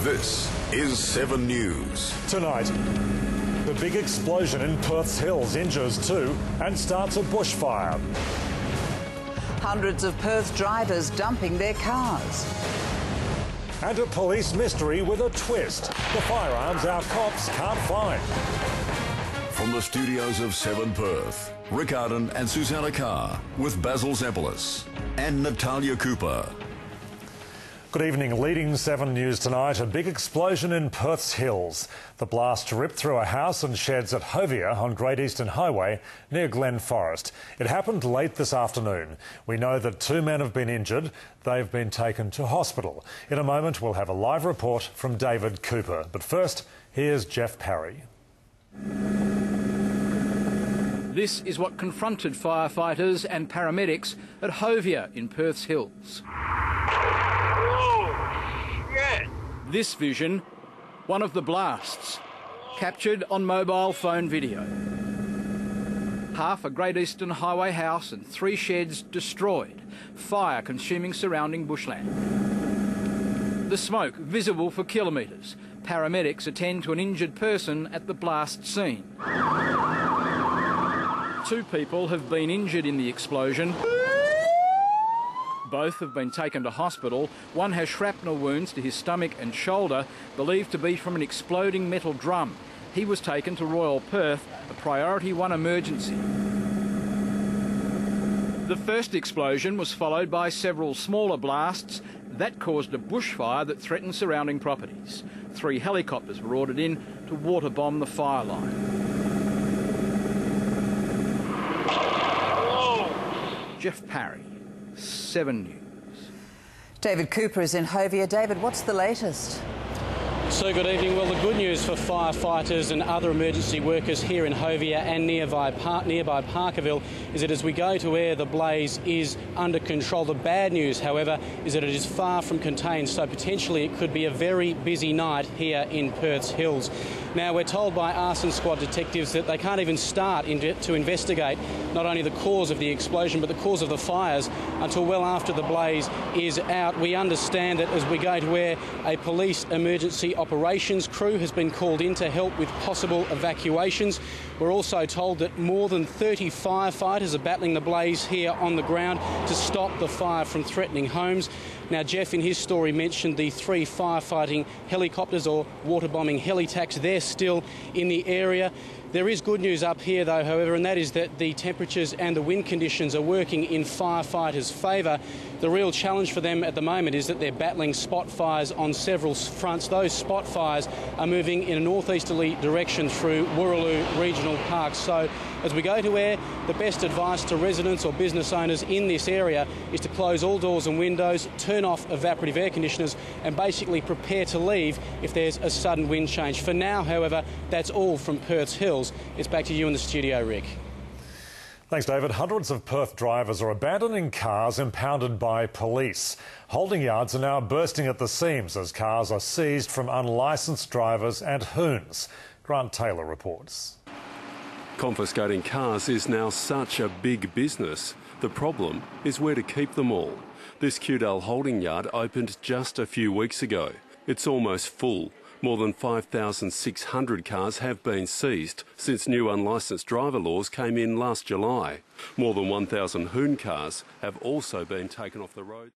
This is 7 News. Tonight, the big explosion in Perth's hills injures two and starts a bushfire. Hundreds of Perth drivers dumping their cars. And a police mystery with a twist. The firearms our cops can't find. From the studios of 7 Perth, Rick Arden and Susanna Carr with Basil Zampelis and Natalia Cooper. Good evening. Leading 7 News tonight, a big explosion in Perth's hills. The blast ripped through a house and sheds at Hovia on Great Eastern Highway near Glen Forest. It happened late this afternoon. We know that 2 men have been injured. They've been taken to hospital. In a moment, we'll have a live report from David Cooper. But first, here's Jeff Parry. This is what confronted firefighters and paramedics at Hovia in Perth's hills. This vision, one of the blasts, captured on mobile phone video. Half a Great Eastern Highway house and 3 sheds destroyed, fire consuming surrounding bushland. The smoke visible for kilometres. Paramedics attend to an injured person at the blast scene. 2 people have been injured in the explosion. Both have been taken to hospital. One has shrapnel wounds to his stomach and shoulder, believed to be from an exploding metal drum. He was taken to Royal Perth, a Priority 1 emergency. The first explosion was followed by several smaller blasts. That caused a bushfire that threatened surrounding properties. 3 helicopters were ordered in to water bomb the fire line. Jeff Parry, 7 News. David Cooper is in Hovia. David, what's the latest? So good evening. Well, the good news for firefighters and other emergency workers here in Hovia and nearby Parkerville is that as we go to air, the blaze is under control. The bad news, however, is that it is far from contained, so potentially it could be a very busy night here in Perth's hills. Now, we're told by arson squad detectives that they can't even start to investigate not only the cause of the explosion but the cause of the fires until well after the blaze is out. We understand that as we go to air, a police emergency operations crew has been called in to help with possible evacuations. We're also told that more than 30 firefighters are battling the blaze here on the ground to stop the fire from threatening homes. Now, Jeff in his story mentioned the 3 firefighting helicopters or waterbombing helitacs. They're still in the area. There is good news up here, though, however, and that is that the temperatures and the wind conditions are working in firefighters' favour. The real challenge for them at the moment is that they're battling spot fires on several fronts. Those spot fires are moving in a northeasterly direction through Woolloomooloo Regional Park. So as we go to air, the best advice to residents or business owners in this area is to close all doors and windows, turn off evaporative air conditioners and basically prepare to leave if there's a sudden wind change. For now, however, that's all from Perth's hills. It's back to you in the studio, Rick. Thanks, David. Hundreds of Perth drivers are abandoning cars impounded by police. Holding yards are now bursting at the seams as cars are seized from unlicensed drivers and hoons. Grant Taylor reports. Confiscating cars is now such a big business. The problem is where to keep them all. This Kewdale holding yard opened just a few weeks ago. It's almost full. More than 5,600 cars have been seized since new unlicensed driver laws came in last July. More than 1,000 hoon cars have also been taken off the road.